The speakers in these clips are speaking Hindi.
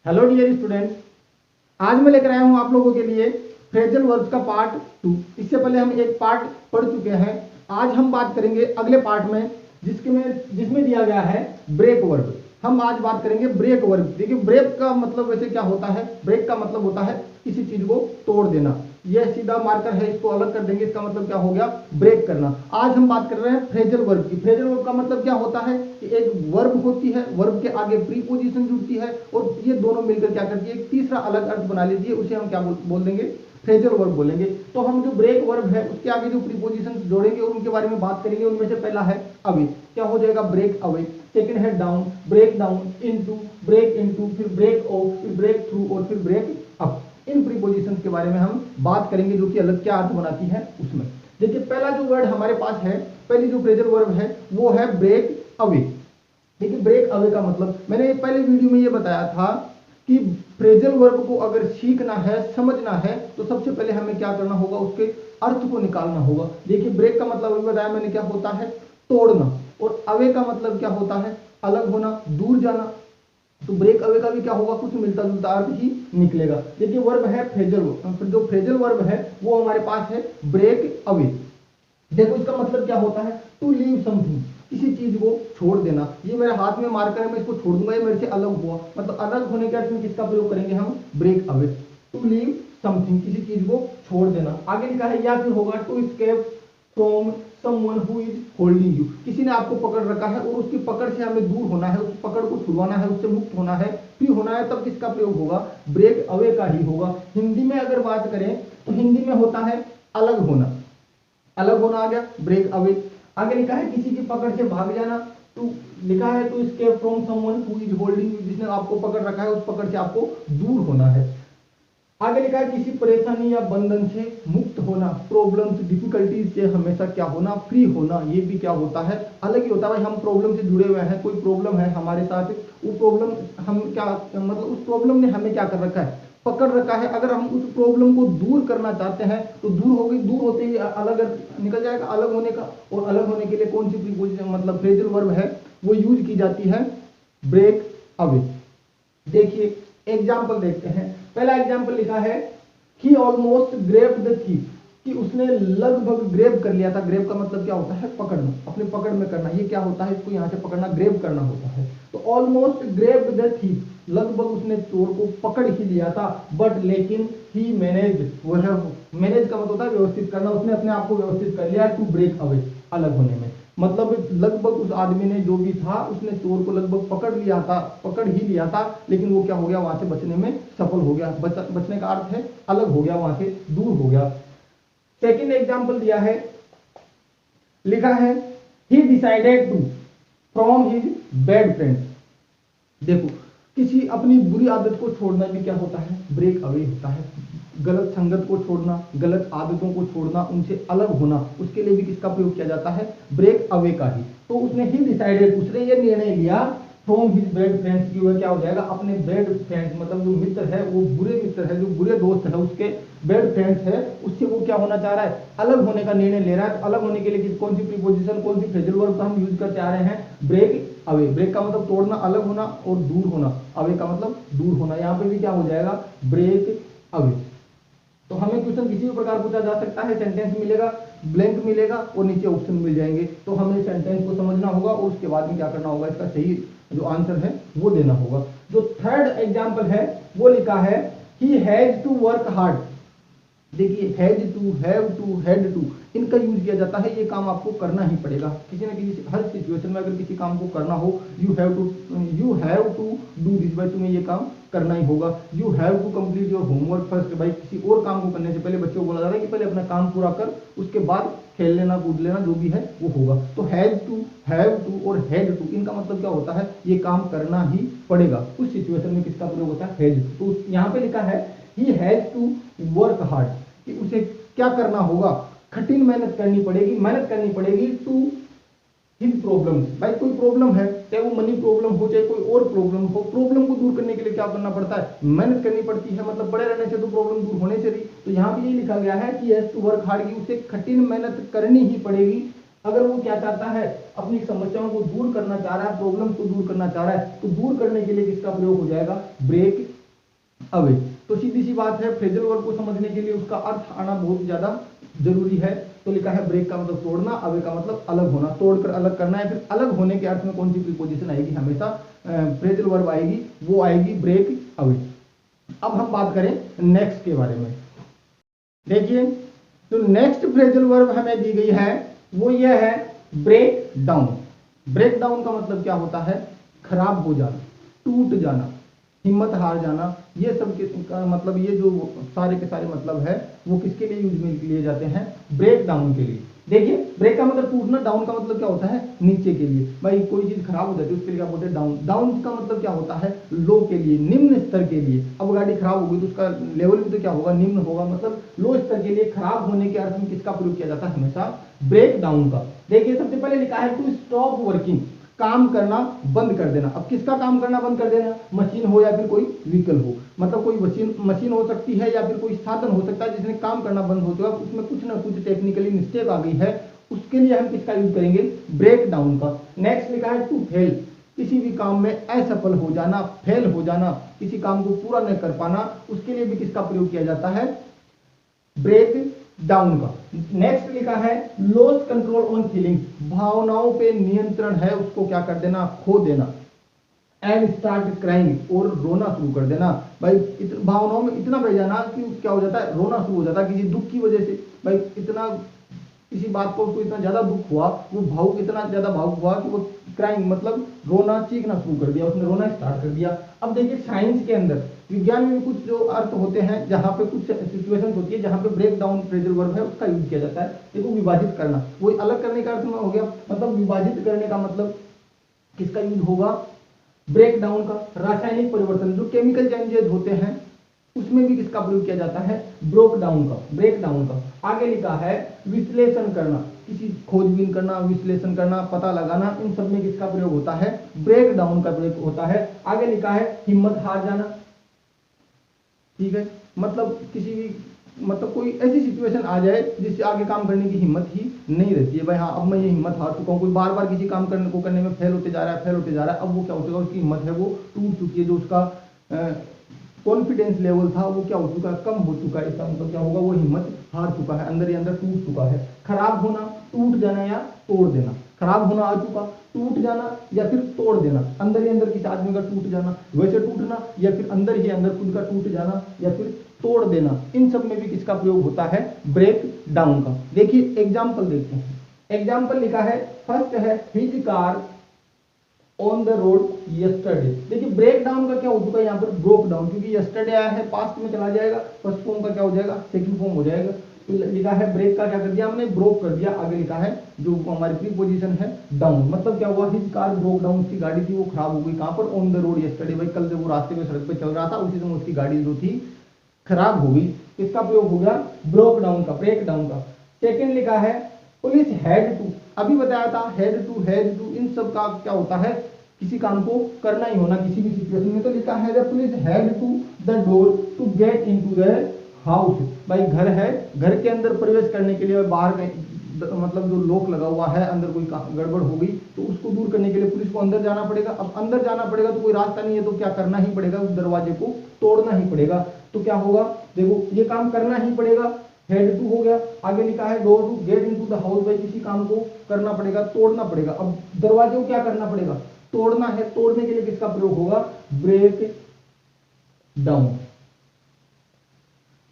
हेलो डियर स्टूडेंट्स, आज मैं लेकर आया हूं आप लोगों के लिए फ्रेजल वर्ब्स का पार्ट 2। इससे पहले हम एक पार्ट पढ़ चुके हैं। आज हम बात करेंगे अगले पार्ट में जिसमें दिया गया है ब्रेक वर्ब। हम आज बात करेंगे ब्रेक वर्ब। देखिए ब्रेक का मतलब वैसे क्या होता है। ब्रेक का मतलब होता है किसी चीज को तोड़ देना। यह सीधा मार्कर है, इसको अलग कर देंगे, इसका मतलब क्या हो गया, ब्रेक करना। आज हम बात कर रहे हैं फ्रेजल वर्ब की। फ्रेजल वर्ब का मतलब क्या होता है कि एक वर्ब होती है, वर्ब के आगे प्रीपोजिशन जुड़ती है और ये दोनों मिलकर क्या करती है, एक तीसरा अलग अर्थ बना लीजिए, उसे हम क्या बोल देंगे, फ्रेजल वर्ब बोलेंगे। तो हम जो ब्रेक वर्ब है उसके आगे जो प्रीपोजिशन जोड़ेंगे और उनके बारे में बात करेंगे। उनमें से पहला है अवे, क्या हो जाएगा, ब्रेक अवे। सेकंड है down, break down, into, break into, फिर ब्रेक ऑफ, फिर ब्रेक थ्रू और फिर ब्रेक अप। इन प्रीपोजिशंस के बारे में हम बात करेंगे जो कि अलग क्या अर्थ बनाती है उसमें। देखिए पहला जो वर्ड हमारे पास है, पहली जो फ्रेजल वर्ब है वो है ब्रेक अवे। देखिए ब्रेक अवे का मतलब मैंने पहले वीडियो में ये बताया था कि फ्रेजल वर्ब को अगर सीखना है, समझना है, तो सबसे पहले हमें क्या करना होगा, उसके अर्थ को निकालना होगा। देखिए ब्रेक का मतलब अभी बताया मैंने क्या होता है, तोड़ना, और अवे का मतलब क्या होता है, अलग होना, दूर जाना। तो ब्रेक अवे का भी क्या होगा, कुछ मिलता जुलता अर्थ ही निकलेगा। देखिए वर्ब है फ्रेजल वर्ब, जो फ्रेजल वर्ब है वो हमारे पास है ब्रेक अवे। देखो इसका मतलब क्या होता है, टू लीव समथिंग, किसी चीज को छोड़ देना। ये मेरे हाथ में मार्कर है, मैं इसको छोड़ दूंगा, ये मेरे से अलग हुआ, मतलब अलग होने के अर्थ में किसका प्रयोग करेंगे हम, break away. To leave something, किसी चीज को छोड़ देना। आगे लिखा है या फिर होगा to escape from someone who is holding you, किसी ने आपको पकड़ रखा है और उसकी पकड़ से हमें दूर होना है, उस पकड़ को छुड़वाना है, उससे मुक्त होना है, फ्री होना है, तब किसका प्रयोग होगा, ब्रेक अवे का ही होगा। हिंदी में अगर बात करें तो हिंदी में होता है अलग होना। अलग होना आ गया ब्रेक अवे। आगे लिखा है किसी की पकड़ से भाग जाना, टू लिखा है to escape from someone who is holding you, जिसने आपको पकड़ रखा है उस पकड़ से आपको दूर होना है। आगे लिखा है किसी परेशानी या बंधन से मुक्त होना, प्रॉब्लम्स डिफिकल्टीज से हमेशा क्या होना, फ्री होना। ये भी क्या होता है, अलग ही होता है। भाई हम प्रॉब्लम से जुड़े हुए हैं, कोई प्रॉब्लम है हमारे साथ, वो प्रॉब्लम हम क्या मतलब उस प्रॉब्लम ने हमें क्या कर रखा है, पकड़ रखा है। अगर हम उस प्रॉब्लम को दूर करना चाहते हैं तो दूर होगी, दूर होते ही अलग निकल जाएगा अलग होने का। और अलग होने के लिए कौन सी प्रीपोजिशन मतलब फ्रेजल वर्ब है वो यूज की जाती है, ब्रेक अवे। देखिए एग्जाम्पल देखते हैं। पहला एग्जाम्पल लिखा है ही ऑलमोस्ट ग्रेब्ड द थीफ, कि उसने लगभग ग्रेब कर लिया था। ग्रेब का मतलब क्या होता है, पकड़ना, अपने पकड़ में करना। ये क्या होता है, इसको यहाँ से पकड़ना, ग्रेब करना होता है। तो ऑलमोस्ट ग्रेब्ड द थीफ, लगभग उसने चोर को पकड़ ही लिया था, बट लेकिन ही मैनेज, वह मैनेज का मतलब होता है व्यवस्थित करना, उसने अपने आप को व्यवस्थित कर लिया टू ब्रेक अवे, अलग होने में। मतलब लगभग उस आदमी ने जो भी था उसने चोर को लगभग पकड़ लिया था, पकड़ ही लिया था, लेकिन वो क्या हो गया, वहां से बचने में सफल हो गया। बचने का अर्थ है अलग हो गया, वहां से दूर हो गया। सेकंड एग्जांपल दिया है, लिखा है he decided to from his bad friends. देखो किसी अपनी बुरी आदत को छोड़ना भी क्या होता है, ब्रेक अवे होता है। गलत संगत को छोड़ना, गलत आदतों को छोड़ना, उनसे अलग होना, उसके लिए भी किसका प्रयोग किया जाता है, ब्रेक अवे का ही। तो उसने ही डिसाइडेड, उसने ये निर्णय लिया फ्रॉम हिज बैड फ्रेंड्स की, वह क्या हो जाएगा, अपने बैड फ्रेंड्स मतलब जो मित्र है, वो बुरे मित्र है, जो बुरे दोस्त है, उसके बैड फ्रेंड्स है, उससे वो क्या होना चाह रहा है, अलग होने का निर्णय ले रहा है। अलग होने के लिए कौन सी प्रीपोजिशन, कौन सी फ्रेजल वर्ब का हम यूज करते आ रहे हैं, ब्रेक अवे। ब्रेक का मतलब तोड़ना, अलग होना और दूर होना। अवे का मतलब दूर होना। यहाँ पे भी क्या हो जाएगा, ब्रेक अवे। तो हमें क्वेश्चन किसी भी प्रकार पूछा जा सकता है, सेंटेंस मिलेगा, ब्लैंक मिलेगा और नीचे ऑप्शन मिल जाएंगे। तो हमें सेंटेंस को समझना होगा और उसके बाद में क्या करना होगा, इसका सही जो आंसर है वो देना होगा। जो थर्ड एग्जाम्पल है वो लिखा है he has to work hard. देखिए has to, have to, had to, इनका यूज किया जाता है। ये काम आपको करना ही पड़ेगा किसी न किसी, हर सिचुएशन में अगर किसी काम को करना हो, you have to do this, भाई तुम्हें ये काम करना ही होगा। You have to complete your homework first, भाई किसी और काम को करने से पहले बच्चों को बोला जा रहा है कि पहले अपना काम पूरा कर, उसके बाद खेल लेना, कूद लेना, जो भी है वो होगा। तो हैज टू, हैव टू और हैड टू, इनका मतलब क्या होता है, ये काम करना ही पड़ेगा। उस सिचुएशन में किसका प्रयोग होता है, हैज। तो यहाँ पे लिखा है he has to work hard, कि उसे क्या करना होगा, कठिन मेहनत करनी पड़ेगी, मेहनत करनी पड़ेगी टू हिज प्रॉब्लम्स। भाई कोई प्रॉब्लम है, चाहे वो मनी प्रॉब्लम हो, चाहे कोई और प्रॉब्लम हो, प्रॉब्लम को दूर करने के लिए क्या करना पड़ता है, मेहनत करनी पड़ती है। मतलब पड़े रहने से तो प्रॉब्लम दूर होने से रही। तो यहाँ पे ये लिखा गया है कि हैज टू वर्क हार्ड, की उसे कठिन मेहनत करनी ही पड़ेगी। अगर वो क्या चाहता है, अपनी समस्याओं को दूर करना चाह रहा है, प्रॉब्लम को दूर करना चाह रहा है, तो दूर करने के लिए किसका प्रयोग हो जाएगा, ब्रेक अवे। तो सीधी सी बात है, फ्रेजल वर्ब को समझने के लिए उसका अर्थ आना बहुत ज्यादा जरूरी है। तो लिखा है ब्रेक का मतलब तोड़ना, अवे का मतलब अलग होना, तोड़कर अलग करना है। फिर अलग होने के अर्थ में कौन सी प्रीपोजिशन आएगी, हमेशा फ्रेजल वर्ब आएगी, वो आएगी ब्रेक अवे। अब हम बात करें नेक्स्ट के बारे में। देखिए, तो नेक्स्ट फ्रेजल वर्ब हमें दी गई है वो ये है ब्रेक डाउन। ब्रेक डाउन का मतलब क्या होता है, खराब हो जाना, टूट जाना, हिम्मत हार जाना। ये सब का मतलब, ये जो सारे के सारे मतलब है वो किसके लिए यूज में लिए जाते हैं, ब्रेक डाउन के लिए। देखिए, ब्रेक का मतलब टूटना, डाउन का मतलब क्या होता है, नीचे के लिए। भाई कोई चीज खराब हो जाती है उसके लिए क्या बोलते हैं, डाउन। डाउन का मतलब क्या होता है, लो के लिए, निम्न स्तर के लिए। अब गाड़ी खराब होगी तो उसका लेवल भी तो क्या होगा, निम्न होगा, मतलब लो स्तर के लिए। खराब होने के अर्थ में किसका प्रयोग किया जाता है, हमेशा ब्रेक डाउन का। देखिए, सबसे पहले लिखा है टू स्टॉप वर्किंग, काम करना बंद कर देना। अब किसका काम करना बंद कर देना, मशीन हो या फिर कोई व्हीकल हो, मतलब कोई मशीन हो सकती है या फिर कोई साधन हो सकता है जिसने काम करना बंद हो चुका, उसमें कुछ ना कुछ टेक्निकली मिस्टेक आ गई है, उसके लिए हम किसका यूज करेंगे, ब्रेक डाउन का। नेक्स्ट लिखा है टू फेल, किसी भी काम में असफल हो जाना, फेल हो जाना, किसी काम को पूरा न कर पाना, उसके लिए भी किसका प्रयोग किया जाता है, ब्रेक डाउन का। नेक्स्ट लिखा है लॉस कंट्रोल ऑन फीलिंग्स, भावनाओं पे नियंत्रण है उसको क्या कर देना, खो देना। एंड स्टार्ट क्राइंग, और रोना शुरू कर देना। भाई भावनाओं में इतना बह जाना कि क्या हो जाता है, रोना शुरू हो जाता है किसी दुख की वजह से। भाई इतना किसी बात को उसको इतना ज्यादा दुख हुआ, वो भावुक, इतना ज्यादा भावुक हुआ कि वो क्राइंग मतलब रोना, चीखना शुरू कर दिया, उसने रोना स्टार्ट कर दिया। अब देखिए, साइंस के अंदर, विज्ञान में कुछ जो अर्थ होते हैं, जहां पे कुछ सिचुएशन होती है जहां पे ब्रेक डाउन फ्रेजल वर्ब है उसका यूज किया जाता है। देखो, विभाजित करना, वो अलग करने का अर्थ में हो गया, मतलब विभाजित करने का मतलब किसका यूज होगा, ब्रेक डाउन का। रासायनिक परिवर्तन, जो केमिकल चेंजेस होते हैं उसमें भी किसका प्रयोग किया जाता है, ब्रेक डाउन का, ब्रेक डाउन का। आगे लिखा है विश्लेषण करना, किसी खोजबीन करना, विश्लेषण करना, पता लगाना, इन सब में किसका प्रयोग होता है, ब्रेक डाउन का प्रयोग होता है। आगे लिखा है हिम्मत हार जाना, ठीक है, मतलब किसी भी, मतलब कोई ऐसी सिचुएशन आ जाए जिससे आगे काम करने की हिम्मत ही नहीं रहती है। भाई हाँ, अब मैं ये हिम्मत हार चुका हूँ, कोई बार बार किसी काम करने में फेल होते जा रहा है, फेल होते जा रहा है, अब वो क्या हो चुका है, उसकी हिम्मत है वो टूट चुकी है, जो उसका कॉन्फिडेंस लेवल था वो क्या हो चुका है, कम हो चुका है। इसका मतलब क्या होगा, वो हिम्मत हार चुका है, अंदर ही अंदर टूट चुका है। खराब होना, टूट जाना या तोड़ देना। खराब होना आ चुका, टूट जाना या फिर तोड़ देना, अंदर ही अंदर किसी आदमी का टूट जाना, वैसे टूटना या फिर अंदर ही अंदर खुद का टूट जाना या फिर तोड़ देना, इन सब में भी किसका प्रयोग होता है, ब्रेक डाउन का। देखिए एग्जाम्पल देखते हैं। एग्जाम्पल लिखा है, फर्स्ट है his car on the road yesterday. देखिए, ब्रेक डाउन का क्या हो चुका है यहाँ पर, ब्रोक डाउन, क्योंकि यस्टरडे आया है, पास्ट में चला जाएगा, फर्स्ट फॉर्म का क्या हो जाएगा, सेकंड फॉर्म हो जाएगा। तो लिखा है ब्रेक का क्या कर दिया हमने, ब्रोक कर दिया। आगे लिखा है जो हमारी प्रीपोजिशन है डाउन, मतलब क्या हुआ, हिज कार ब्रोक डाउन, उसकी गाड़ी थी वो खराब हो गई, कहां पर, ऑन द रोड यस्टरडे। भाई कल जब वो रास्ते में सड़क पे चल रहा था उसी समय उसकी गाड़ी जो थी खराब हो गई। इसका प्रयोग हो गया ब्रोक डाउन का, ब्रेक डाउन का। सेकेंड लिखा है पुलिस हैड टू, अभी बताया था हैड टू, इन सब का क्या होता है, किसी काम को करना ही होना किसी भी सिचुएशन में। तो लिखा है the police had to the door to get into the house. भाई घर है, घर के अंदर प्रवेश करने के लिए बाहर मतलब जो लॉक लगा हुआ है, अंदर कोई गड़बड़ हो गई तो उसको दूर करने के लिए पुलिस को अंदर जाना पड़ेगा। अब अंदर जाना पड़ेगा तो कोई रास्ता नहीं है, तो क्या करना ही पड़ेगा, उस दरवाजे को तोड़ना ही पड़ेगा। तो क्या होगा, देखो ये काम करना ही पड़ेगा, हेड टू हो गया। आगे लिखा है door to get into the house, भाई किसी काम को करना पड़ेगा, तोड़ना पड़ेगा। अब दरवाजे को क्या करना पड़ेगा, तोड़ना है। तोड़ने के लिए किसका प्रयोग होगा, ब्रेक डाउन,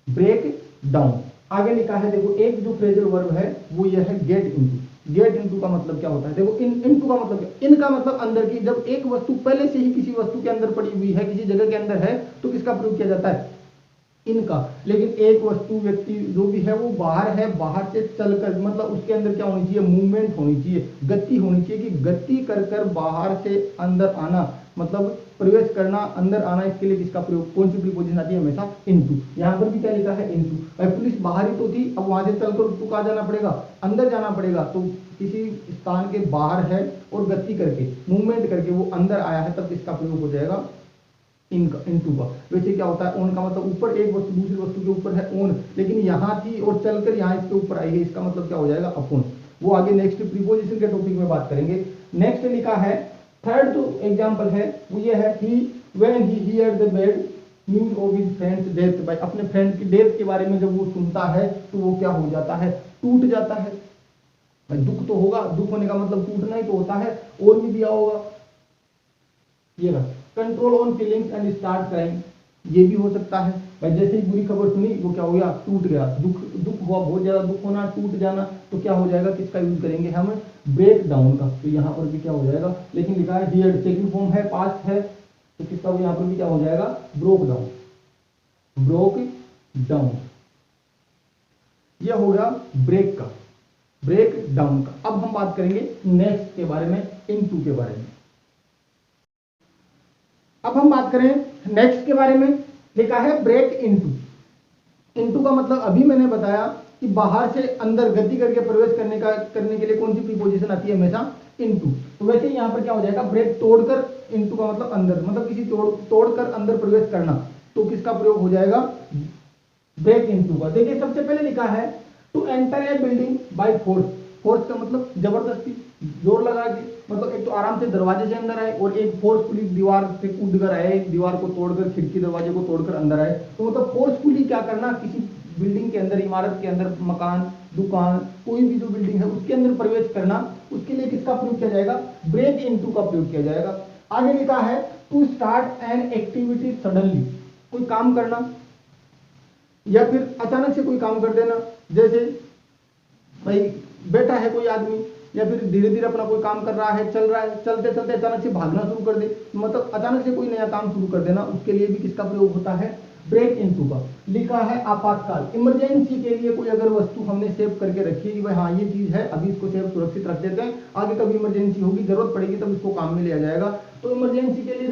ब्रेक डाउन। आगे लिखा है, देखो एक जो फ्रेजल वर्ब है वो ये है गेट इनटू। गेट इनटू का मतलब क्या होता है, देखो इनटू का मतलब क्या, इन का मतलब अंदर की। जब एक वस्तु पहले से ही किसी वस्तु के अंदर पड़ी हुई है, किसी जगह के अंदर है, तो किसका प्रयोग किया जाता है, इनका। लेकिन एक वस्तु, व्यक्ति जो भी है वो बाहर है, बाहर से चलकर, मतलब उसके अंदर क्या होनी चाहिए, मूवमेंट होनी चाहिए, गति होनी चाहिए, कि गति कर कर बाहर से अंदर आना, मतलब प्रवेश करना, अंदर आना। इसके लिए किसका प्रयोग, कौन सी प्रीपोजिशन आती है, हमेशा इनटू। यहाँ पर भी क्या लिखा है, इनटू। भाई पुलिस बाहर ही तो थी, अब वहां से चलकर उसको कहाँ जाना पड़ेगा, अंदर जाना पड़ेगा। तो किसी स्थान के बाहर है और गति करके, मूवमेंट करके वो अंदर आया है, तब इसका प्रयोग हो जाएगा इनटू का। वैसे क्या होता है, ऑन का मतलब ऊपर, एक वस्तु दूसरी वस्तु के ऊपर है ऑन, लेकिन यहाँ थी और चलकर यहाँ इसके ऊपर आई है, इसका मतलब क्या हो जाएगा, अपॉन। वो आगे नेक्स्ट प्रीपोजिशन के टॉपिक में बात करेंगे। नेक्स्ट लिखा है, थर्ड जो एग्जांपल है वो ये है, he when he hear the bad news of his friend's death, भाई अपने फ्रेंड की डेथ के बारे में जब वो सुनता है तो वो क्या हो जाता है, टूट जाता है। भाई दुख तो होगा, दुख होने का मतलब टूटना ही तो होता है। और भी दिया होगा ये रहा, control on feelings and start crying, ये भी हो सकता है। भाई जैसे ही बुरी खबर सुनी वो क्या हो गया, टूट गया, दुख हुआ, बहुत ज्यादा दुख होना, टूट जाना, तो क्या हो जाएगा, किसका यूज करेंगे हम, ब्रेक डाउन का। तो यहाँ पर भी क्या हो जाएगा, लेकिन लिखा है हियर, सेकंड फॉर्म है, पास्ट है, तो किसका यहाँ पर भी क्या हो जाएगा, ब्रोक डाउन, ब्रोक डाउन। ये हो गया ब्रेक का, ब्रेक डाउन का। अब हम बात करेंगे नेक्स्ट के बारे में, इनटू के बारे में। अब हम बात करें नेक्स्ट के बारे में, लिखा है ब्रेक इनटू। इनटू का मतलब अभी मैंने बताया कि बाहर से अंदर गति करके प्रवेश करने के लिए कौन सी प्रीपोजिशन आती है, हमेशा इनटू। तो वैसे यहाँ पर क्या हो जाएगा, ब्रेक तोड़कर, इनटू का मतलब अंदर, मतलब किसी तोड़कर अंदर प्रवेश करना, तो किसका प्रयोग हो जाएगा, ब्रेक इनटू का। देखिए सबसे पहले लिखा है to enter a building by force. Force का मतलब जबरदस्ती, जोर लगा के, मतलब एक तो आराम से दरवाजे से अंदर आए, और एक फोर्सफुली दीवार से कूद कर आए, दीवार को तोड़कर, खिड़की दरवाजे को तोड़कर अंदर आए। तो मतलब फोर्सफुली क्या करना, किसी बिल्डिंग के अंदर, इमारत के अंदर, मकान, दुकान, कोई भी जो बिल्डिंग है उसके अंदर प्रवेश करना, उसके लिए किसका प्रयोग किया जाएगा, ब्रेक इनटू का प्रयोग किया जाएगा। आगे लिखा है to start an activity suddenly, कोई काम करना या फिर अचानक से कोई काम कर देना। जैसे भाई बैठा है कोई आदमी, या फिर धीरे धीरे अपना कोई काम कर रहा है, चल रहा है, चलते चलते अचानक से भागना शुरू कर दे, मतलब अचानक से कोई नया काम शुरू कर देना, उसके लिए भी किसका प्रयोग होता है, ब्रेक इनटू का। लिखा है आपातकाल, इमरजेंसी के लिए कोई अगर वस्तु हमने सेव करके रखी है कि भाई हाँ ये चीज है, अभी इसको सेव सुरक्षित रख देते हैं, आगे कभी इमरजेंसी होगी, जरूरत पड़ेगी तब इसको काम में लिया जाएगा। तो इमरजेंसी के लिए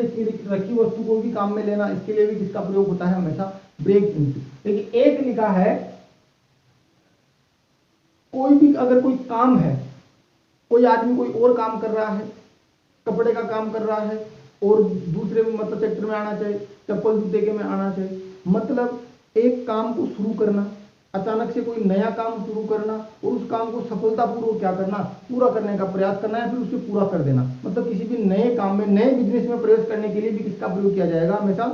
रखी वस्तु को भी काम में लेना, इसके लिए भी किसका प्रयोग होता है, हमेशा ब्रेक इनटू। देखिए एक लिखा है कोई भी अगर कोई काम है, कोई आदमी कोई और काम कर रहा है, कपड़े का काम कर रहा है, और दूसरे मतलब सेक्टर में आना चाहिए, चप्पल जूते के में आना चाहिए, मतलब एक काम को शुरू करना, अचानक से कोई नया काम शुरू करना, और उस काम को सफलतापूर्वक क्या करना, पूरा करने का प्रयास करना, या फिर उसे पूरा कर देना। मतलब किसी भी नए काम में, नए बिजनेस में प्रवेश करने के लिए भी किसका प्रयोग किया जाएगा, हमेशा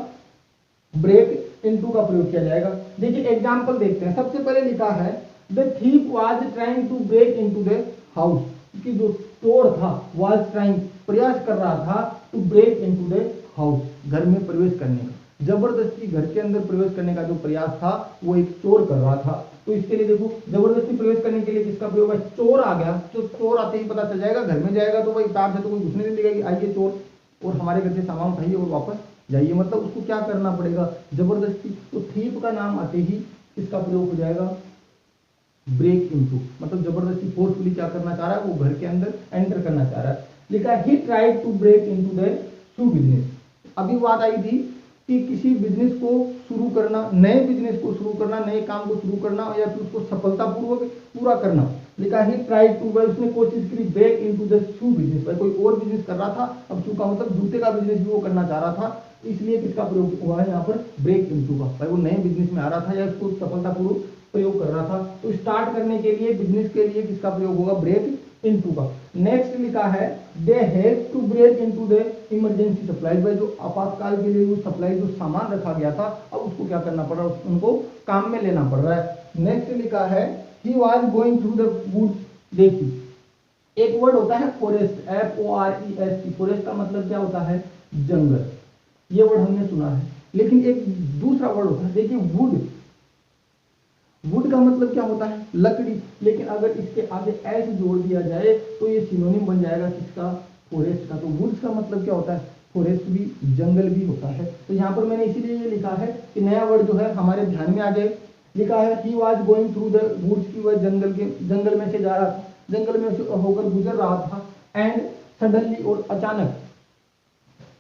ब्रेक इनटू का प्रयोग किया जाएगा। देखिए एग्जाम्पल देखते हैं। सबसे पहले लिखा है the thief was trying to break into the house, कि जो चोर था, वाज ट्राइंग, प्रयास कर रहा था, to break into the house, घर में प्रवेश करने का, जबरदस्ती घर के अंदर प्रवेश करने का जो प्रयास था वो एक चोर कर रहा था। तो इसके लिए देखो जबरदस्ती प्रवेश करने के लिए किसका प्रयोग है, चोर आ गया। तो चोर आते ही पता चल जाएगा, घर में जाएगा तो भाई तार से तो कोई घुसने नहीं देगा कि आइए चोर, और हमारे घर से सामान उठाइए और वापस जाइए, मतलब उसको क्या करना पड़ेगा, जबरदस्ती। तो थीप का नाम आते ही किसका प्रयोग हो जाएगा, ब्रेक इनटू, मतलब जबरदस्ती फोर्सफुली क्या करना चाह रहा है, वो घर के अंदर एंटर करना चाह रहा है। लिखा है he tried to break into the shoe business. अभी बात आई थी कि किसी बिजनेस को शुरू करना, नए बिजनेस को शुरू करना, नए काम को शुरू करना, या फिर उसको सफलतापूर्वक पूरा करना। लिखा है ही ट्राइड टू, भाई उसने कोशिश की break into the shoe business, भाई कोई और बिजनेस कर रहा था, अब शू का मतलब जूते का बिजनेस भी वो करना चाह रहा था, इसलिए किसका प्रयोग हुआ है यहाँ पर, ब्रेक इनटू का। भाई वो नए बिजनेस में आ रहा था या उसको सफलतापूर्वक प्रयोग कर रहा था, तो स्टार्ट करने के लिए, बिजनेस के लिए किसका प्रयोग होगा, ब्रेक इनटू का। नेक्स्ट लिखा है they have to break into the emergency supply, भाई जो आपातकाल के लिए वो सप्लाई, जो सामान रखा गया था, अब उसको क्या करना पड़ रहा है, उनको काम में लेना पड़ रहा है। नेक्स्ट लिखा है he was going through the woods. देखिए एक वर्ड होता है फॉरेस्ट, FOREST, फॉरेस्ट का मतलब क्या होता है, जंगल, ये वर्ड हमने सुना है। लेकिन एक दूसरा वर्ड होता है, देखिए वुड, वुड का मतलब क्या होता है, लकड़ी, लेकिन अगर इसके आगे एस जोड़ दिया जाए तो ये सिनोनिम बन जाएगा किसका, फॉरेस्ट का। तो वुड्स का मतलब क्या होता है, फॉरेस्ट भी, जंगल भी होता है। तो यहाँ पर मैंने इसीलिए ये लिखा है कि नया वर्ड जो है हमारे ध्यान में आ जाए। लिखा है he was going through the woods, की वह जंगल में से जा रहा था, जंगल में से होकर गुजर रहा था, एंड सडनली, और अचानक,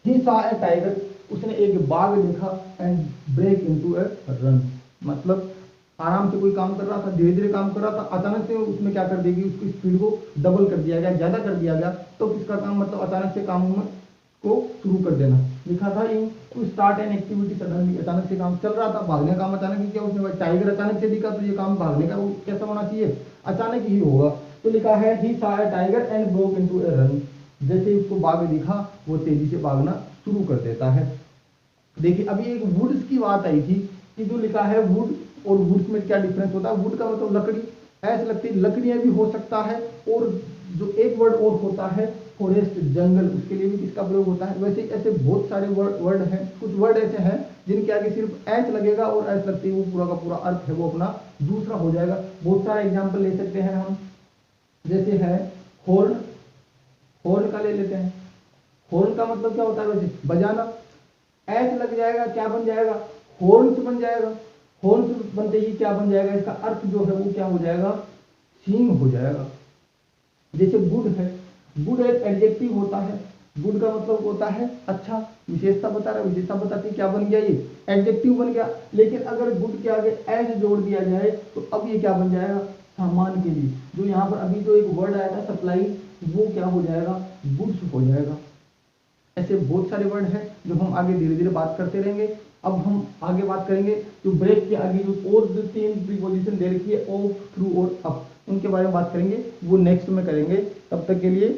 ही सॉ ए टाइगर, उसने एक बाघ देखा, and break into a run, मतलब आराम से कोई काम कर रहा था, धीरे धीरे काम कर रहा था, अचानक से उसमें क्या कर देगी, उसकी स्पीड को डबल कर दिया गया, ज्यादा कर दिया गया। तो किसका काम, मतलब अचानक से काम को शुरू कर देना। लिखा था in to start an activity suddenly, अचानक से काम चल रहा था, भागने का काम अचानक ही किया उसने, टाइगर अचानक से दिखा तो ये काम भागने का वो कैसा होना चाहिए, अचानक ही होगा। तो लिखा है he saw a tiger and broke into a run, जैसे उसको बाघ दिखा वो तेजी से भागना शुरू कर देता है। देखिए अभी एक वुड्स की बात आई थी कि जो लिखा है वुड और वुड्स में क्या डिफरेंस होता है। वुड का मतलब लकड़ी, ऐसे लगती लकड़ियां भी हो सकता है, और जो एक वर्ड और होता है फॉरेस्ट, जंगल, उसके लिए भी किसका प्रयोग होता है। वैसे ऐसे बहुत सारे वर्ड हैं, कुछ वर्ड ऐसे हैं जिनके आगे सिर्फ एच लगेगा और एच लगते ही वो पूरा का पूरा अर्थ है वो अपना दूसरा हो जाएगा। बहुत सारे एग्जाम्पल ले सकते हैं हम, जैसे है हॉर्न, हॉर्न का ले लेते हैं। हॉर्न का मतलब क्या होता है वैसे, बजाना, एच लग जाएगा, क्या बन जाएगा, हॉर्न्स बन जाएगा। हॉर्न्स बनते ही क्या बन जाएगा, इसका अर्थ जो है वो क्या हो जाएगा, सींग हो जाएगा। जैसे गुड है, गुड एक एडजेक्टिव होता है, गुड का मतलब होता है अच्छा, विशेषता बता रहा है, विशेषता बताती क्या बन गया, ये एडजेक्टिव बन गया। लेकिन अगर गुड के आगे एज जोड़ दिया जाए तो अब ये क्या बन जाएगा, सामान के लिए। जो यहाँ पर अभी जो एक वर्ड आया था सप्लाई, वो क्या हो जाएगा, गुड्स हो जाएगा। ऐसे बहुत सारे वर्ड हैं जो हम आगे धीरे धीरे बात करते रहेंगे। अब हम आगे बात करेंगे जो ब्रेक के आगे जो और जो 3 प्रीपोजिशन दे रखी है, ऑफ, थ्रू और अप, उनके बारे में बात करेंगे, वो नेक्स्ट में करेंगे। तब तक के लिए